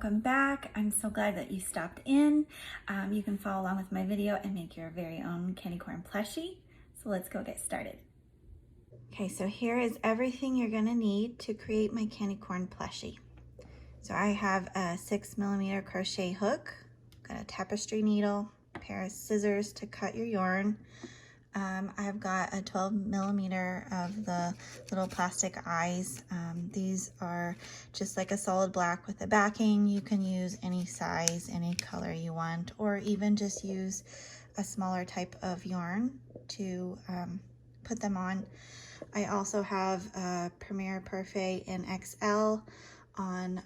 welcome back. I'm so glad that you stopped in. You can follow along with my video and make your very own candy corn plushie. So let's go get started. Okay, so here is everything you're gonna need to create my candy corn plushie. So I have a 6mm crochet hook, got a tapestry needle, a pair of scissors to cut your yarn. I've got a 12mm of the little plastic eyes. These are just like a solid black with a backing. You can use any size, any color you want, or even just use a smaller type of yarn to put them on. I also have a Premier Parfait in XL on,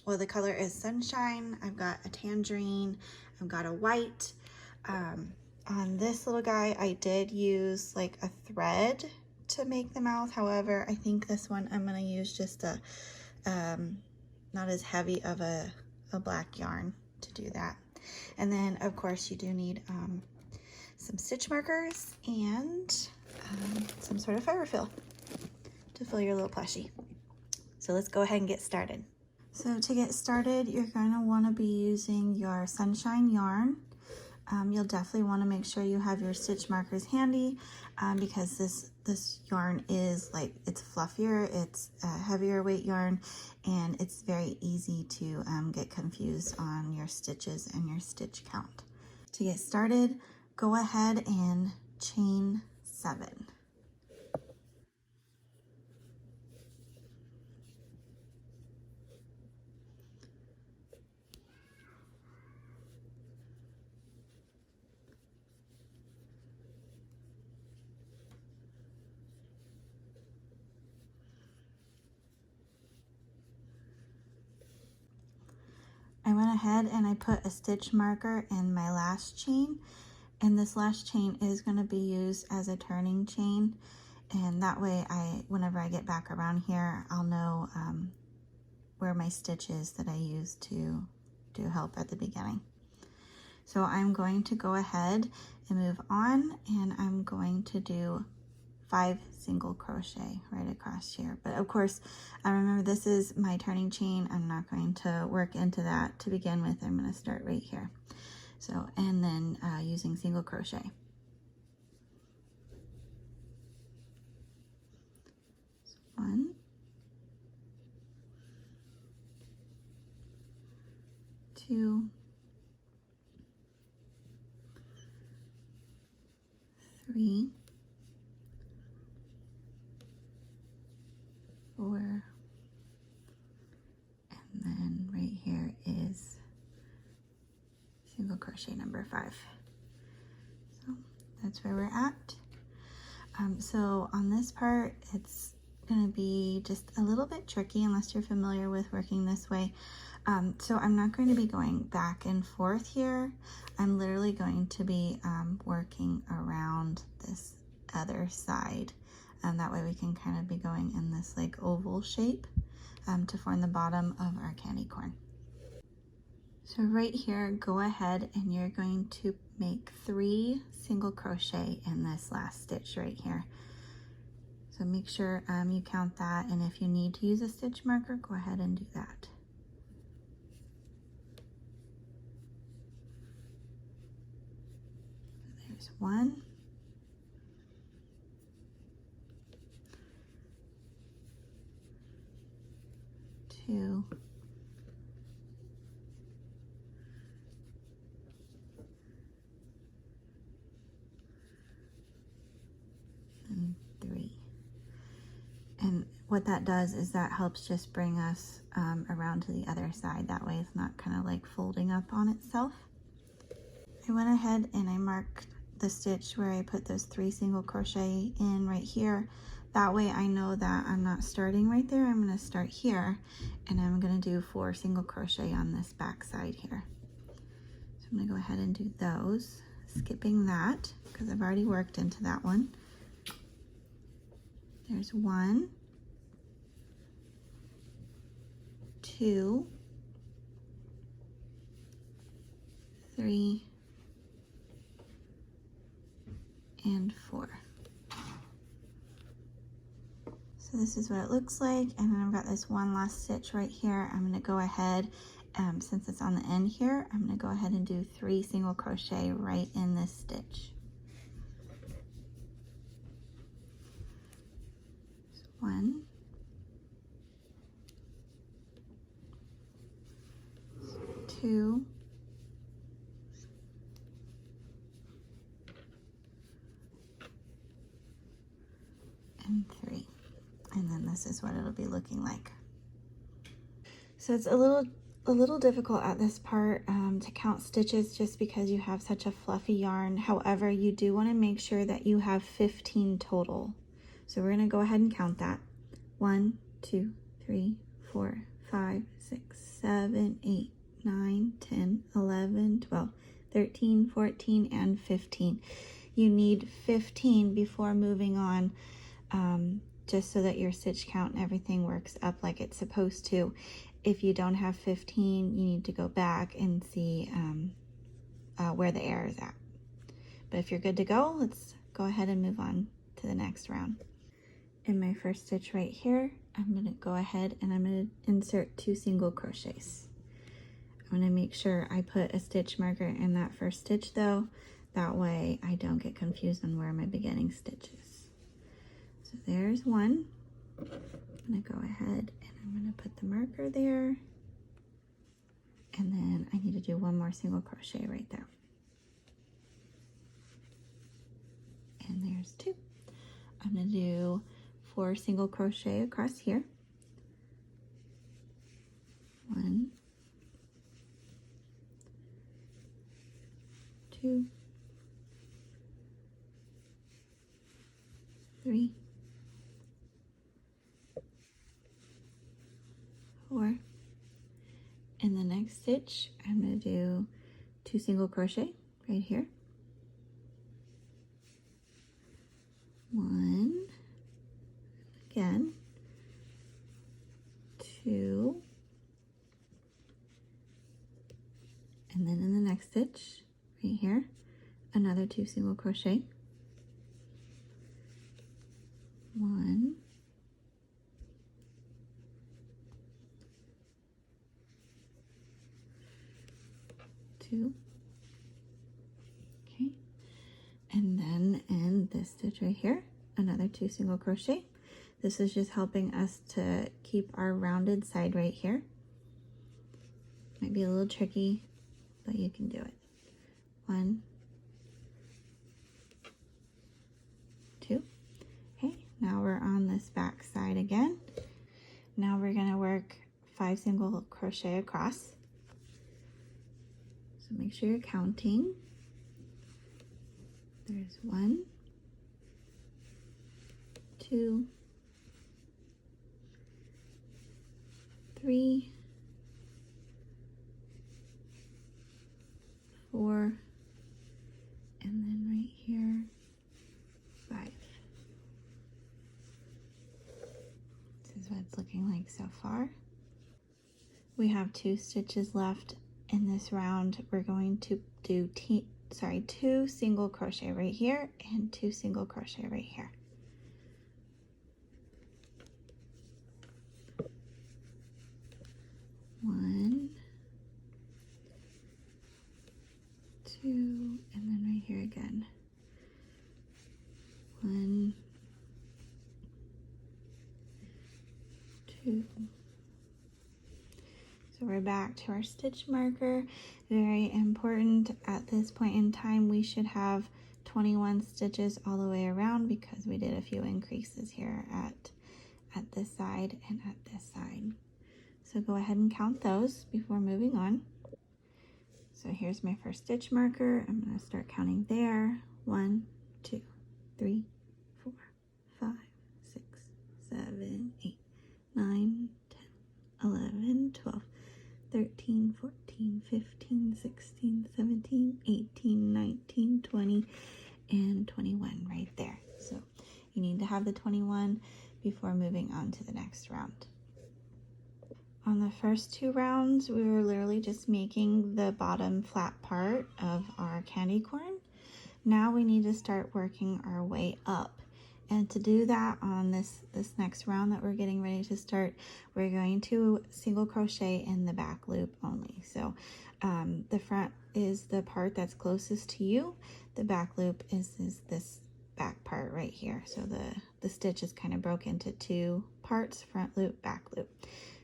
well, the color is Sunshine. I've got a tangerine, I've got a white. On this little guy, I did use like a thread to make the mouth. However, I think this one I'm gonna use just a, not as heavy of a black yarn to do that. And then of course you do need some stitch markers and some sort of fiber fill to fill your little plushie. So let's go ahead and get started. So to get started, you're gonna wanna be using your Sunshine yarn. You'll definitely want to make sure you have your stitch markers handy because this yarn is like, it's fluffier, it's a heavier weight yarn, and it's very easy to get confused on your stitches and your stitch count. To get started, go ahead and chain 7. I went ahead and I put a stitch marker in my last chain, and this last chain is going to be used as a turning chain, and that way whenever I get back around here, I'll know where my stitch is that I used to help at the beginning. So I'm going to go ahead and move on, and I'm going to do 5 single crochet right across here. But of course, remember this is my turning chain. I'm not going to work into that to begin with. I'm going to start right here. So, and then using single crochet. So 1, 2, 3, 4, and then right here is single crochet number 5. So that's where we're at. So on this part, it's gonna be just a little bit tricky unless you're familiar with working this way. So I'm not going to be going back and forth here. I'm literally going to be working around this other side. That way we can kind of be going in this like oval shape to form the bottom of our candy corn. So right here, go ahead and you're going to make 3 single crochet in this last stitch right here. So make sure you count that, and if you need to use a stitch marker, go ahead and do that. So there's 1. 2, and 3. And what that does is that helps just bring us around to the other side. That way it's not kind of like folding up on itself. I went ahead and I marked the stitch where I put those 3 single crochet in right here. That way I know that I'm not starting right there. I'm going to start here, and I'm going to do 4 single crochet on this back side here. So I'm going to go ahead and do those, skipping that because I've already worked into that one. There's 1, 2, 3, and 4. So this is what it looks like, and then I've got this one last stitch right here. I'm going to go ahead since it's on the end here, I'm going to go ahead and do 3 single crochet right in this stitch. So 1, 2, and 3. And then this is what it'll be looking like. So it's a little difficult at this part to count stitches just because you have such a fluffy yarn. However, you do want to make sure that you have 15 total. So we're going to go ahead and count that. 1, 2, 3, 4, 5, 6, 7, 8, 9, 10, 11, 12, 13, 14, and 15. You need 15 before moving on, just so that your stitch count and everything works up like it's supposed to. If you don't have 15, you need to go back and see where the error is at. But if you're good to go, let's go ahead and move on to the next round. In my first stitch right here, I'm going to go ahead and I'm going to insert 2 single crochets. I'm going to make sure I put a stitch marker in that first stitch though. That way I don't get confused on where my beginning stitch is. So there's 1. I'm going to go ahead and I'm going to put the marker there. And then I need to do 1 more single crochet right there. And there's 2. I'm going to do 4 single crochet across here. 1, 2, 3, 4. In the next stitch, I'm going to do 2 single crochet right here. 1, again, 2, and then in the next stitch right here, another 2 single crochet. 1, 2, okay, and then in this stitch right here, another 2 single crochet. This is just helping us to keep our rounded side right here. Might be a little tricky, but you can do it. 1, 2. Okay, now we're on this back side again. Now we're going to work 5 single crochet across. So make sure you're counting. There's 1, 2, 3, 4, and then right here, 5. This is what it's looking like so far. We have 2 stitches left in this round. We're going to do 2 single crochet right here and 2 single crochet right here. 1, 2, and then right here again. 1, 2. So we're back to our stitch marker. Very important at this point in time, we should have 21 stitches all the way around because we did a few increases here at this side and at this side. So go ahead and count those before moving on. So here's my first stitch marker. I'm going to start counting there. 1, 2, 3, 4, 5, 6, 7, 8, 9, 10, 11, 12, 13, 14, 15, 16, 17, 18, 19, 20, and 21 right there. So you need to have the 21 before moving on to the next round. On the first 2 rounds, we were literally just making the bottom flat part of our candy corn. Now we need to start working our way up. And to do that on this next round that we're getting ready to start, we're going to single crochet in the back loop only. So the front is the part that's closest to you. The back loop is this back part right here. So the stitch is kind of broken into two parts, front loop, back loop.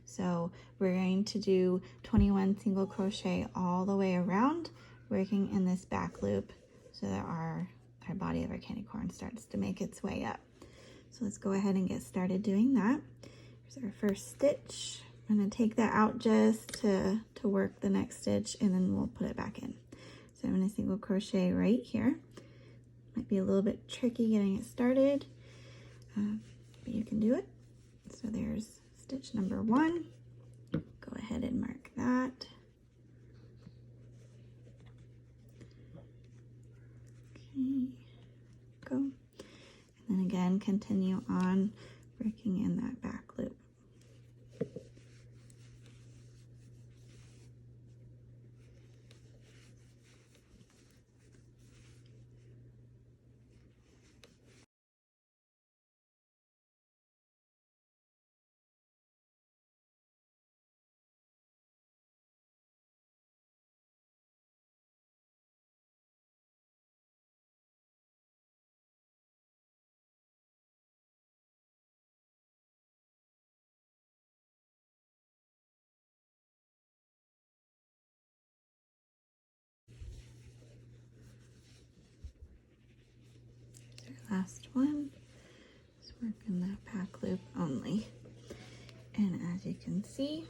So we're going to do 21 single crochet all the way around, working in this back loop so that our body of our candy corn starts to make its way up. So let's go ahead and get started doing that. Here's our first stitch. I'm going to take that out just to work the next stitch, and then we'll put it back in. So I'm going to single crochet right here. Might be a little bit tricky getting it started, but you can do it. So there's stitch number 1. Go ahead and mark that. Okay, go. And then again, continue on working in that back loop. Last one, just work in that back loop only. And as you can see,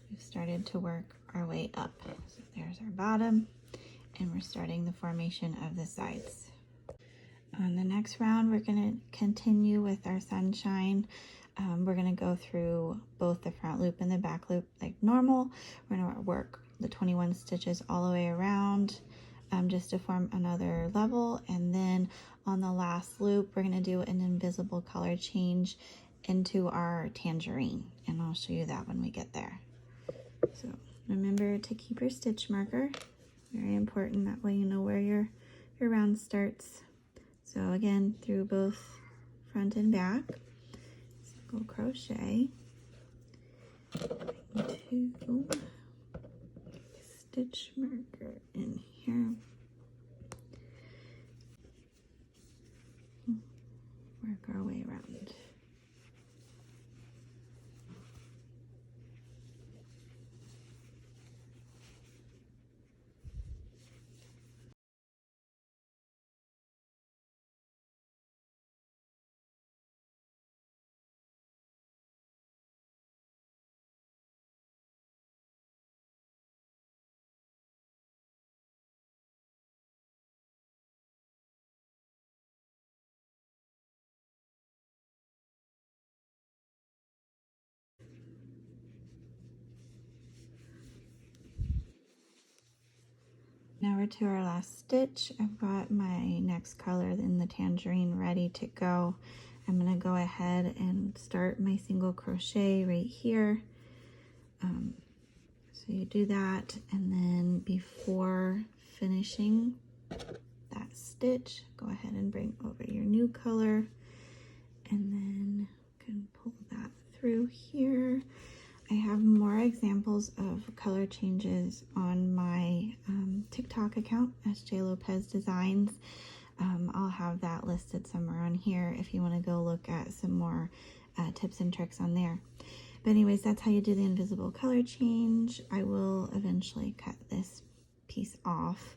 we've started to work our way up. So there's our bottom, and we're starting the formation of the sides. On the next round, we're going to continue with our sunshine. We're going to go through both the front loop and the back loop like normal. We're going to work the 21 stitches all the way around, just to form another level, and then on the last loop we're going to do an invisible color change into our tangerine, and I'll show you that when we get there. So remember to keep your stitch marker, very important, that way you know where your round starts. So again, through both front and back, single crochet into stitch marker in here. Work our way around. Now we're to our last stitch. I've got my next color in the tangerine ready to go. I'm going to go ahead and start my single crochet right here. So you do that, and then before finishing that stitch, go ahead and bring over your new color, and then you can pull that through here. I have more examples of color changes on my TikTok account, SJ Lopez Designs. I'll have that listed somewhere on here if you want to go look at some more tips and tricks on there. But anyways, that's how you do the invisible color change. I will eventually cut this piece off,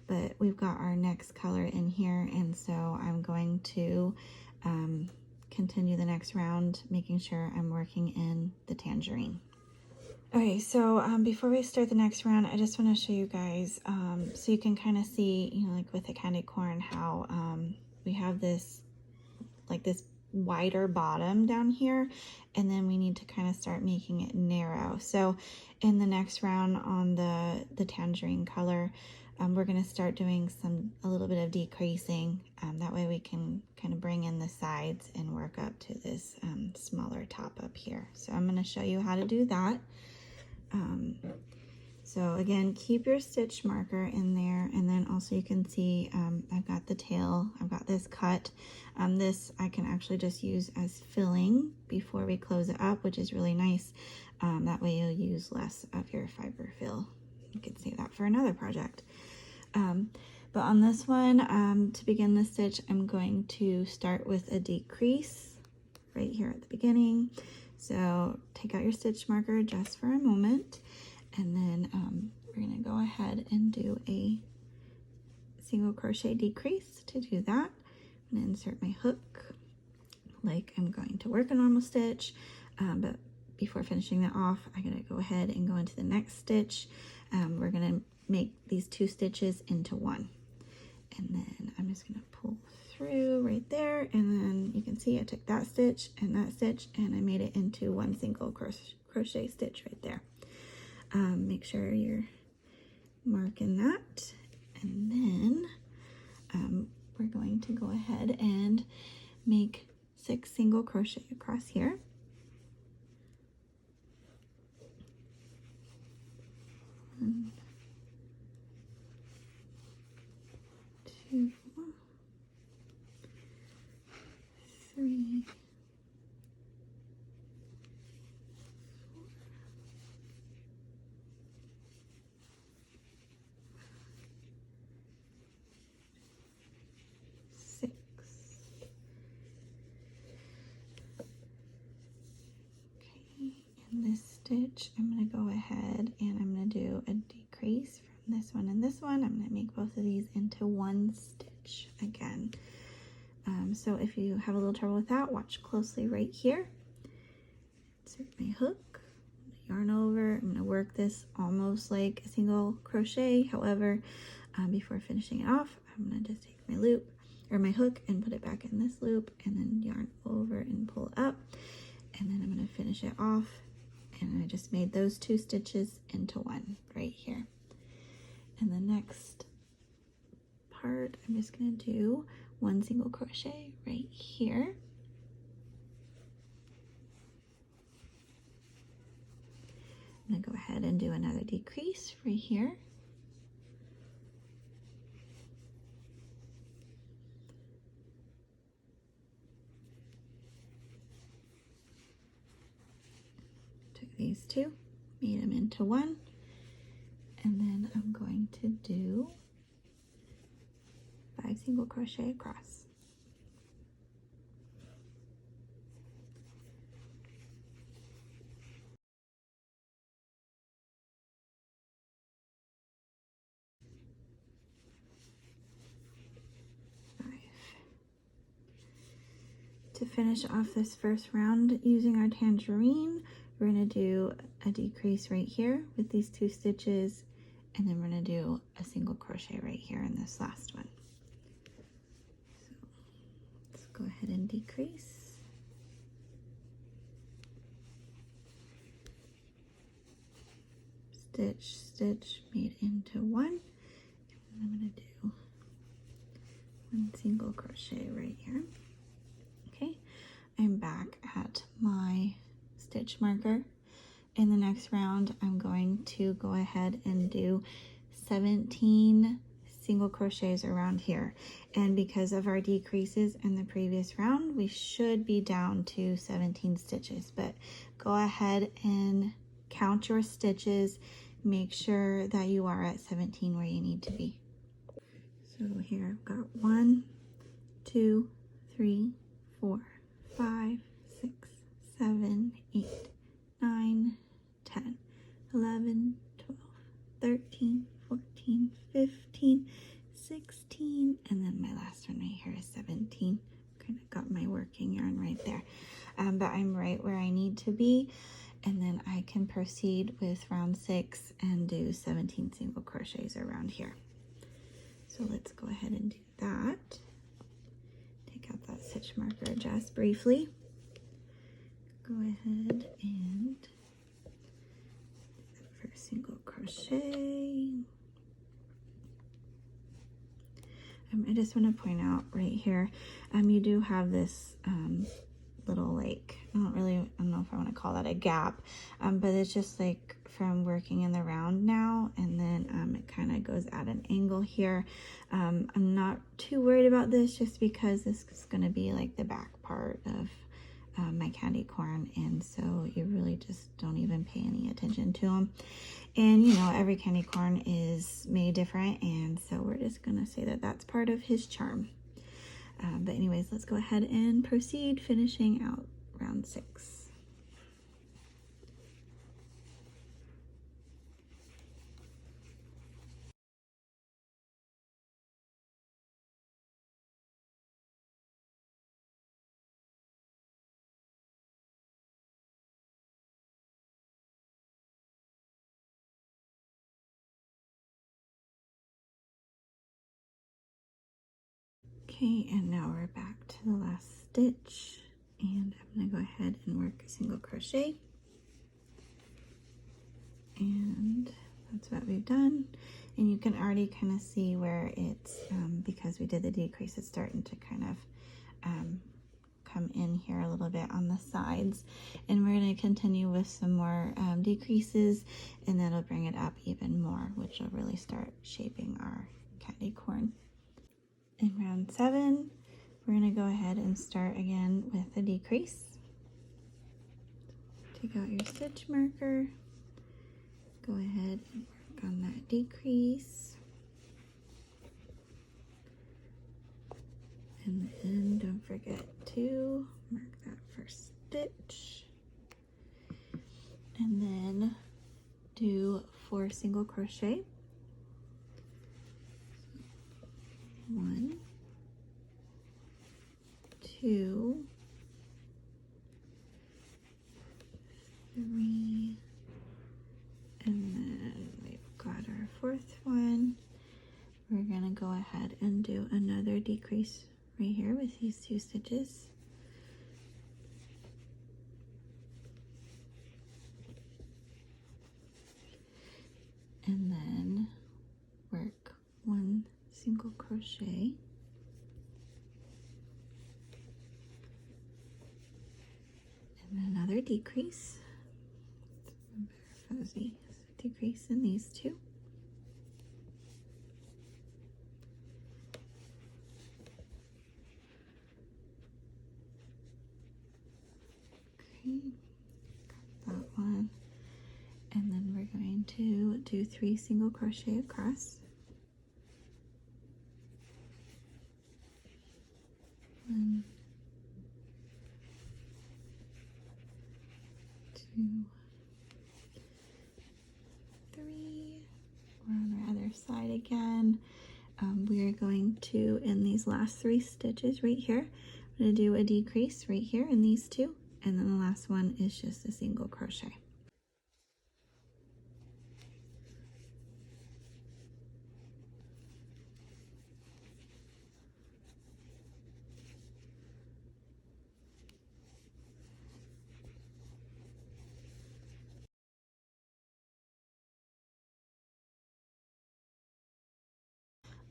but we've got our next color in here, and so I'm going to continue the next round, making sure I'm working in the tangerine. Okay, so before we start the next round, I just want to show you guys, so you can kind of see, you know, like with the candy corn, how we have this, like this wider bottom down here, and then we need to kind of start making it narrow. So in the next round on the tangerine color, we're going to start doing a little bit of decreasing. That way we can kind of bring in the sides and work up to this smaller top up here. So I'm going to show you how to do that. So again, keep your stitch marker in there, and then also you can see I've got the tail, I've got this cut. This I can actually just use as filling before we close it up, which is really nice. That way you'll use less of your fiber fill. You could save that for another project. But on this one, to begin the stitch, I'm going to start with a decrease right here at the beginning. So take out your stitch marker just for a moment, and then we're going to go ahead and do a single crochet decrease. To do that, I'm going to insert my hook like I'm going to work a normal stitch, but before finishing that off, I'm going to go ahead and go into the next stitch. We're going to make these 2 stitches into one, and then I'm just going to pull through right there, and then you can see I took that stitch and I made it into one single crochet stitch right there. Make sure you're marking that, and then we're going to go ahead and make 6 single crochet across here. 1, 2, 3, 6. Okay, in this stitch, I'm going to go ahead and I'm going to do a decrease from this one and this one. I'm going to make both of these into one stitch again. So if you have a little trouble with that, watch closely right here. Insert my hook, yarn over. I'm going to work this almost like a single crochet. However, before finishing it off, I'm going to just take my loop or my hook and put it back in this loop, and then yarn over and pull up, and then I'm going to finish it off. And I just made those 2 stitches into one right here. And the next part, I'm just going to do 1 single crochet right here. I'm going to go ahead and do another decrease right here. Took these 2, made them into one, and then I'm going to do 5 single crochet across. To finish off this first round using our tangerine, we're going to do a decrease right here with these 2 stitches, and then we're going to do a single crochet right here in this last one. So let's go ahead and decrease. Stitch, stitch, made into one. And I'm going to do 1 single crochet right here. Okay, I'm back at my stitch marker. In the next round, I'm going to go ahead and do 17 single crochets around here. And because of our decreases in the previous round, we should be down to 17 stitches. But go ahead and count your stitches. Make sure that you are at 17 where you need to be. So here I've got 1, 2, 3, 4, 5, 6, 7, 8, 9, 10, 11, 12, 13, 14, 15, 16, and then my last one right here is 17. Kind of got my working yarn right there. But I'm right where I need to be, and then I can proceed with round 6 and do 17 single crochets around here. So let's go ahead and do that. Take out that stitch marker just briefly. Go ahead and do that first single crochet. I just want to point out right here, you do have this little, like, I don't know if I want to call that a gap, but it's just like from working in the round now, and then it kind of goes at an angle here. I'm not too worried about this just because this is going to be like the back part of my candy corn, and so you really just don't even pay any attention to them. And you know, every candy corn is made different, and so we're just gonna say that that's part of his charm. But anyways, let's go ahead and proceed finishing out round 6. Okay, and now we're back to the last stitch, and I'm gonna go ahead and work a single crochet, and that's what we've done. And you can already kind of see where it's because we did the decrease, it's starting to kind of come in here a little bit on the sides, and we're going to continue with some more decreases, and that'll bring it up even more, which will really start shaping our candy corn. In round 7, we're going to go ahead and start again with a decrease. Take out your stitch marker, go ahead and work on that decrease, and then don't forget to mark that first stitch, and then do 4 single crochet. 1, 2, 3, and then we've got our 4th one. We're gonna go ahead and do another decrease right here with these 2 stitches. And then work 1 single crochet. And another decrease. Fuzzy. Decrease in these 2. Okay, got that one. And then we're going to do 3 single crochet across. 1, 2, 3. We're on our other side again. We are going to, in these last 3 stitches right here, I'm going to do a decrease right here in these 2, and then the last one is just a single crochet.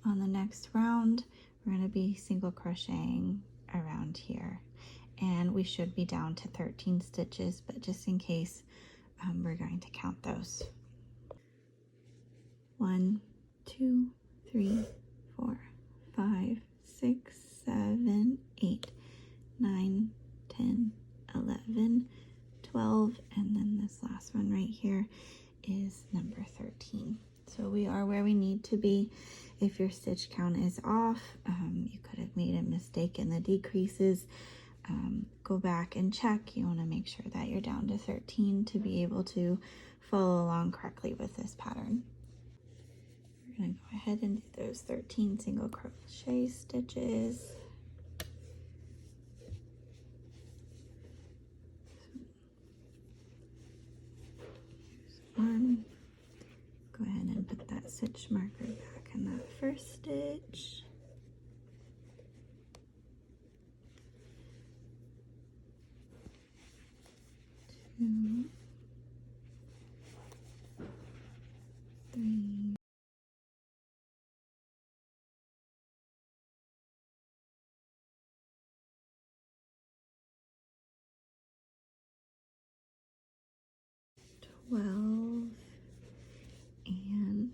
On the next round, we're going to be single crocheting around here, and we should be down to 13 stitches, but just in case, we're going to count those. 1, 2, 3, 4, 5, 6, 7, 8, 9, 10, 11, 12, and then this last one right here is number 13. So we are where we need to be. If your stitch count is off, you could have made a mistake in the decreases. Go back and check. You want to make sure that you're down to 13 to be able to follow along correctly with this pattern. We're going to go ahead and do those 13 single crochet stitches. Here's 1. Go ahead and put that stitch marker back in that first stitch. 2, 3, 12 and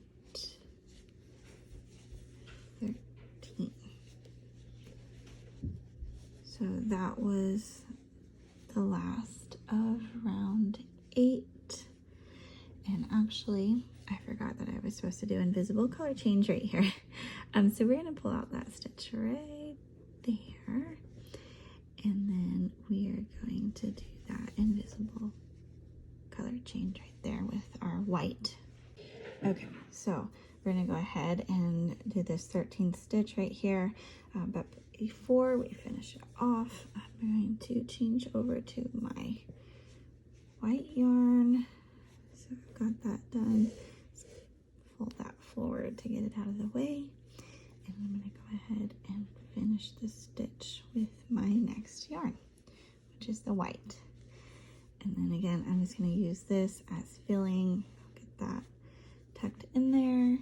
13. So that was the last of round 8. And actually, I forgot that I was supposed to do invisible color change right here. So we're going to pull out that stitch right there. And then we are going to do that invisible color change right there with our white. Okay, so we're going to go ahead and do this 13th stitch right here. But before we finish it off, I'm going to change over to my white yarn. So I've got that done. Just fold that forward to get it out of the way. And I'm going to go ahead and finish the stitch with my next yarn, which is the white. And then again, I'm just going to use this as filling. I'll get that tucked in there.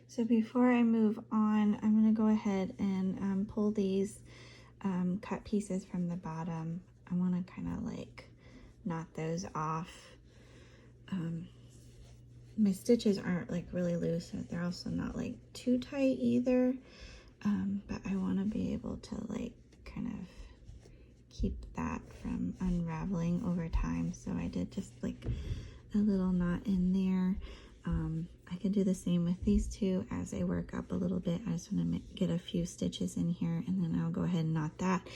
So before I move on, I'm going to go ahead and pull these cut pieces from the bottom. I want to kind of like knot those off. My stitches aren't like really loose, but they're also not like too tight either. But I want to be able to like kind of keep that from unraveling over time. So I did just like a little knot in there. I can do the same with these two as I work up a little bit. I just want to get a few stitches in here, and then I'll go ahead and knot that.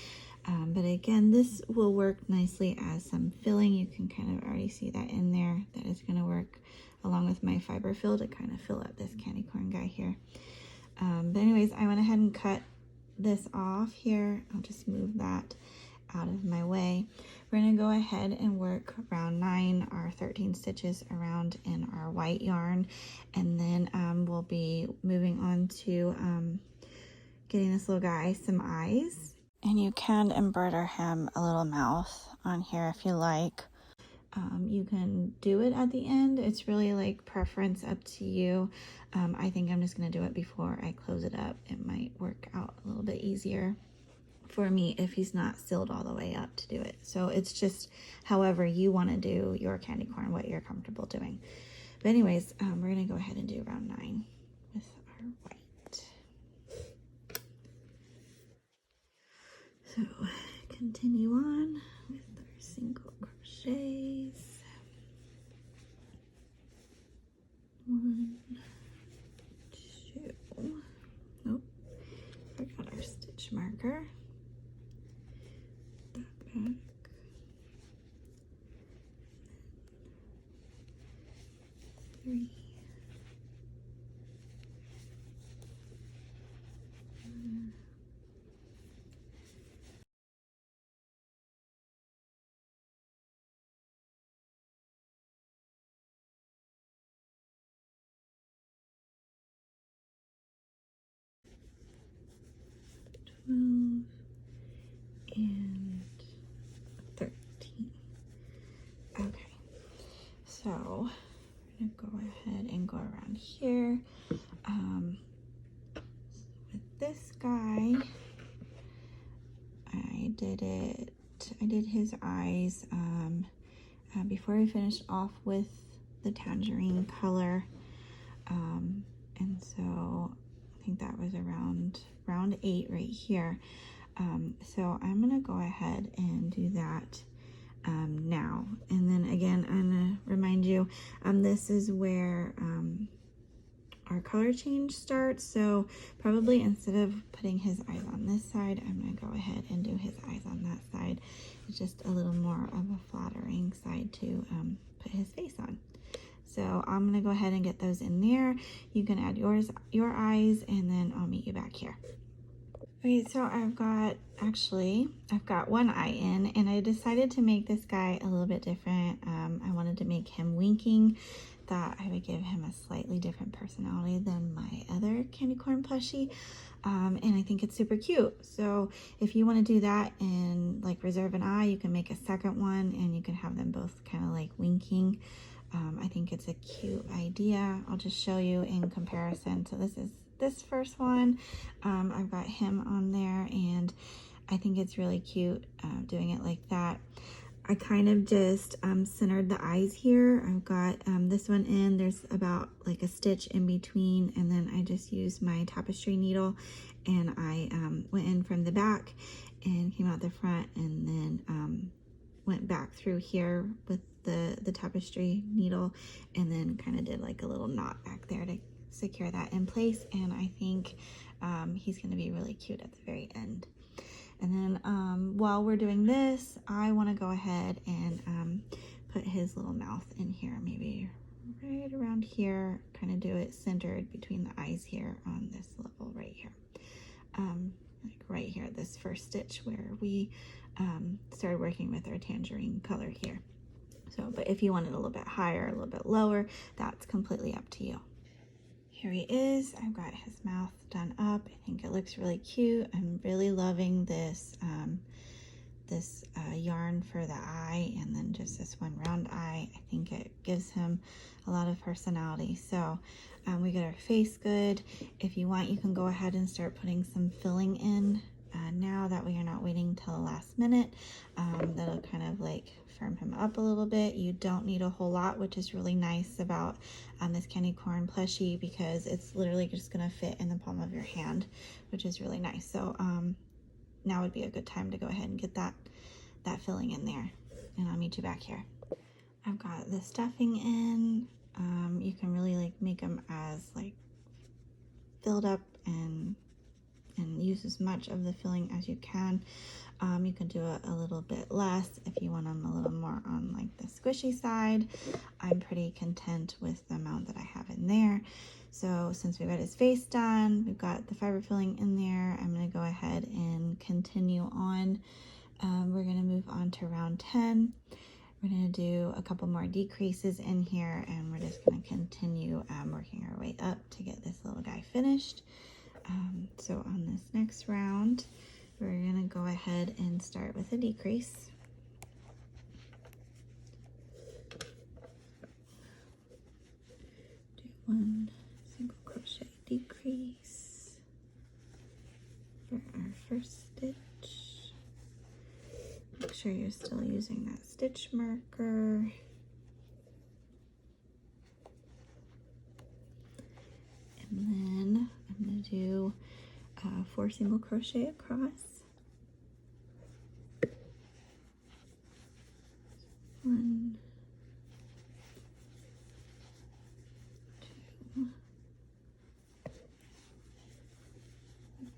But again, this will work nicely as some filling. You can kind of already see that in there. That is going to work along with my fiber fill to kind of fill up this candy corn guy here. But anyways, I went ahead and cut this off here. I'll just move that out of my way. We're going to go ahead and work round 9, our 13 stitches around in our white yarn, and then we'll be moving on to getting this little guy some eyes. And you can embroider him a little mouth on here if you like. You can do it at the end. It's really like preference, up to you. I think I'm just going to do it before I close it up. It might work out a little bit easier for me if he's not sealed all the way up to do it. So it's just however you want to do your candy corn, what you're comfortable doing. But anyways, we're going to go ahead and do round 9 with our white. So continue on with our single crochets. 1, 2. Nope, forgot our stitch marker. That back. 3. 12 and 13. Okay, so we're gonna go ahead and go around here. With this guy, I did his eyes before I finished off with the tangerine color, and so I think that was around round 8 right here. So I'm gonna go ahead and do that now. And then again, I'm gonna remind you, this is where our color change starts. So probably instead of putting his eyes on this side, I'm gonna go ahead and do his eyes on that side. It's just a little more of a flattering side to put his face on. So I'm gonna go ahead and get those in there. You can add your eyes, and then I'll meet you back here. Okay, so I've got one eye in, and I decided to make this guy a little bit different. I wanted to make him winking. Thought I would give him a slightly different personality than my other candy corn plushie, and I think it's super cute. So if you want to do that and like reserve an eye, you can make a second one, and you can have them both kind of like winking. I think it's a cute idea. I'll just show you in comparison. So this is this first one. I've got him on there, and I think it's really cute doing it like that. I kind of just centered the eyes here. I've got this one in, there's about like a stitch in between, and then I just used my tapestry needle and I went in from the back and came out the front, and then went back through here with the tapestry needle, and then kind of did like a little knot back there to secure that in place. And I think he's going to be really cute at the very end. And then while we're doing this, I want to go ahead and put his little mouth in here, maybe right around here, kind of do it centered between the eyes here on this level right here. Like right here, this first stitch where we started working with our tangerine color here. So, but if you want it a little bit higher, a little bit lower, that's completely up to you. Here he is. I've got his mouth done up. I think it looks really cute. I'm really loving this yarn for the eye, and then just this one round eye. I think it gives him a lot of personality. So we got our face good. If you want, you can go ahead and start putting some filling in now. That way you're not waiting till the last minute. That'll kind of like firm him up a little bit. You don't need a whole lot, which is really nice about this Candy Corn Plushie, because it's literally just gonna fit in the palm of your hand, which is really nice. So now would be a good time to go ahead and get that filling in there, and I'll meet you back here. I've got the stuffing in. You can really like make them as like filled up and use as much of the filling as you can. You can do it a little bit less if you want them a little more on like the squishy side. I'm pretty content with the amount that I have in there. So since we've got his face done, we've got the fiber filling in there, I'm going to go ahead and continue on. We're going to move on to round 10. We're going to do a couple more decreases in here, and we're just going to continue working our way up to get this little guy finished. So on this next round, we're going to go ahead and start with a decrease. Do one single crochet decrease for our first stitch. Make sure you're still using that stitch marker. And then I'm going to do 4 single crochet across. 1, 2,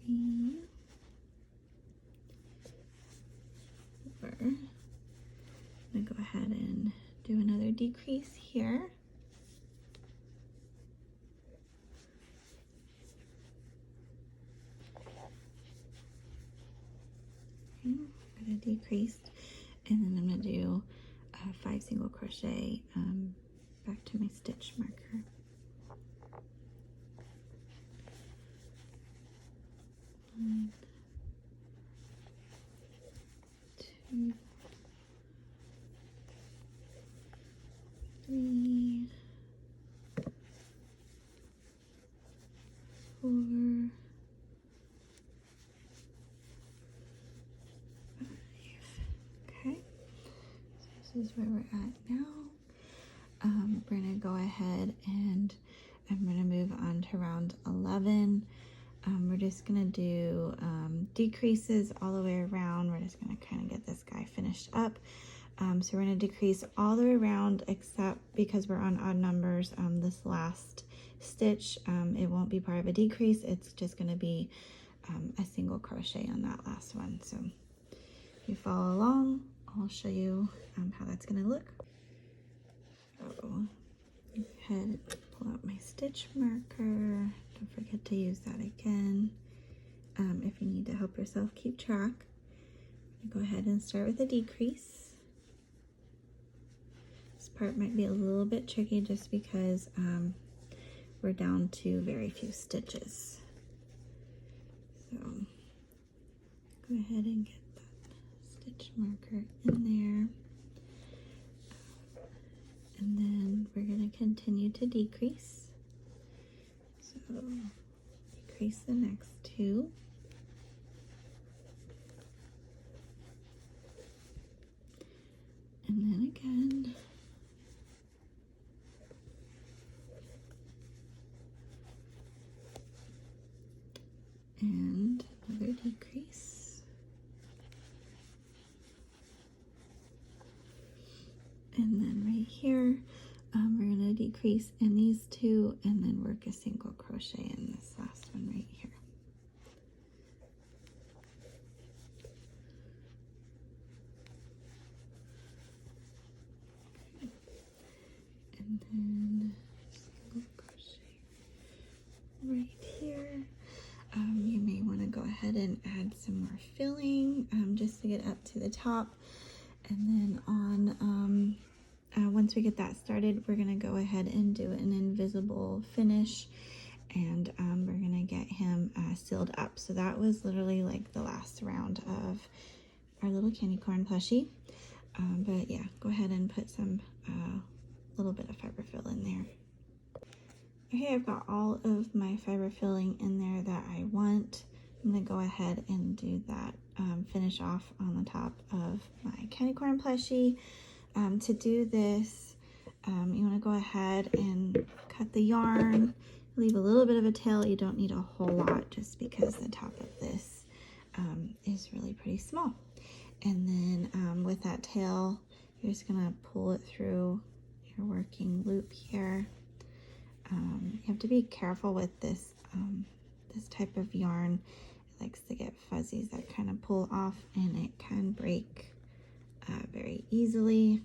3, 4. I'm going to go ahead and do another decrease here. I'm going to decrease, and then I'm going to do 5 single crochet back to my stitch marker. 1, 2, 3, 4, 5. Okay, so this is where we're at now. We're going to go ahead and I'm going to move on to round 11. We're just going to do decreases all the way around. We're just going to kind of get this guy finished up. So we're going to decrease all the way around, except because we're on odd numbers, this last stitch, it won't be part of a decrease. It's just going to be a single crochet on that last one. So if you follow along, I'll show you how that's going to look. So go ahead and pull out my stitch marker. Don't forget to use that again. If you need to help yourself keep track, go ahead and start with a decrease. This part might be a little bit tricky just because we're down to very few stitches. So go ahead and get that stitch marker in there. And then we're going to continue to decrease. So decrease the next 2. And then again. And another decrease. And then right here, we're going to decrease in these two and then work a single crochet in this last one right here. And then single crochet right here. You may want to go ahead and add some more filling just to get up to the top. And then on once we get that started, we're going to go ahead and do an invisible finish, and we're going to get him sealed up. So that was literally like the last round of our little candy corn plushie. But yeah, go ahead and put some little bit of fiber fill in there. Okay, I've got all of my fiber filling in there that I want. I'm going to go ahead and do that finish off on the top of my candy corn plushie. To do this, you want to go ahead and cut the yarn, leave a little bit of a tail. You don't need a whole lot just because the top of this is really pretty small. And then with that tail, you're just going to pull it through your working loop here. You have to be careful with this this type of yarn. It likes to get fuzzies that kind of pull off, and it can break very easily.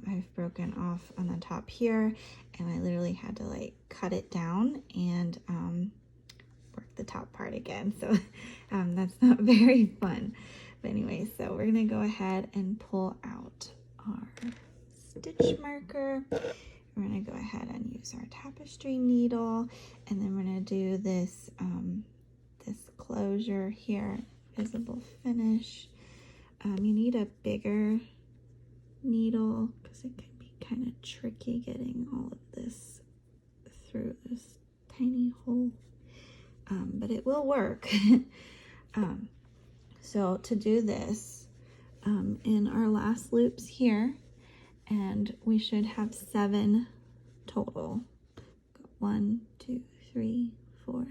I've broken off on the top here, and I literally had to like cut it down and work the top part again. So that's not very fun. But anyway, so we're gonna go ahead and pull out our stitch marker. We're gonna go ahead and use our tapestry needle, and then we're gonna do this this closure here, visible finish. You need a bigger needle because it can be kind of tricky getting all of this through this tiny hole, but it will work. So to do this, in our last loops here, and we should have 7 total. 1, 2, 3, 4,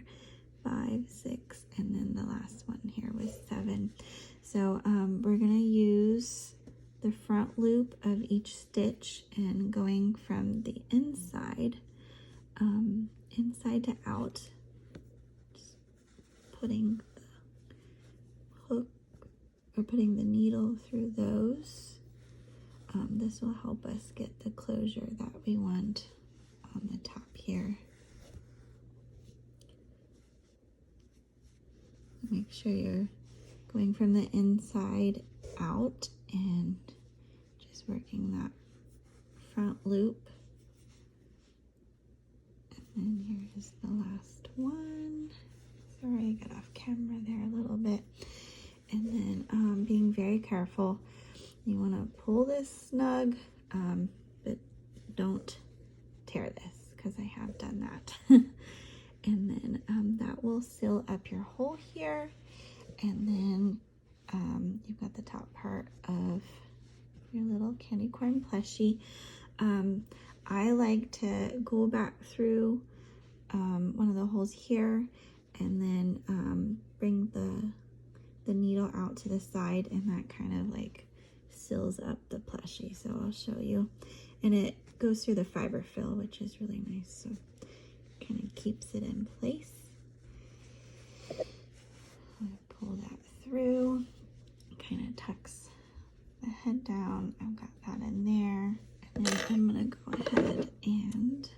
5, 6, and then the last one here was 7. So we're gonna use the front loop of each stitch and going from the inside, inside to out, just putting the hook or putting the needle through those. This will help us get the closure that we want on the top here. Make sure you're going from the inside out and just working that front loop. And then here is the last one. Sorry, I got off camera there a little bit. And then being very careful, you want to pull this snug, but don't tear this because I have done that. And then that will seal up your hole here. And then you've got the top part of your little candy corn plushie. I like to go back through one of the holes here and then bring the needle out to the side, and that kind of like seals up the plushie. So I'll show you. And it goes through the fiber fill, which is really nice. So kind of keeps it in place. I'm gonna pull that through, kind of tucks the head down. I've got that in there. And then I'm gonna go ahead and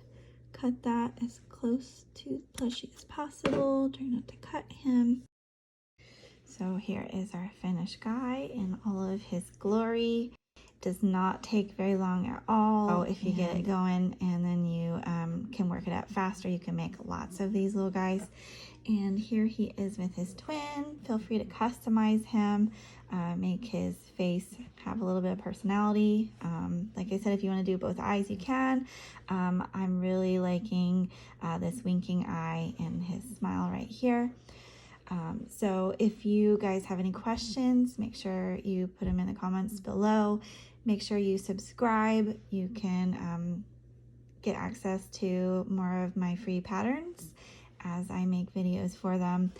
cut that as close to the plushie as possible. Try not to cut him. So here is our finished guy in all of his glory. Does not take very long at all if you get it going, and then you can work it out faster. You can make lots of these little guys. And here he is with his twin. Feel free to customize him, make his face have a little bit of personality. Like I said, if you want to do both eyes, you can. I'm really liking this winking eye and his smile right here. So if you guys have any questions, make sure you put them in the comments below. Make sure you subscribe. You can get access to more of my free patterns as I make videos for them.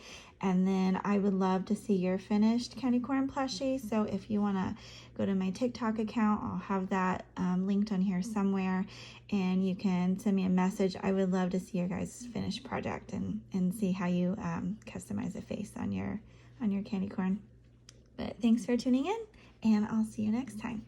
And then I would love to see your finished candy corn plushie. So if you want to go to my TikTok account, I'll have that linked on here somewhere, and you can send me a message. I would love to see your guys' finished project and see how you customize a face on your candy corn. But thanks for tuning in, and I'll see you next time.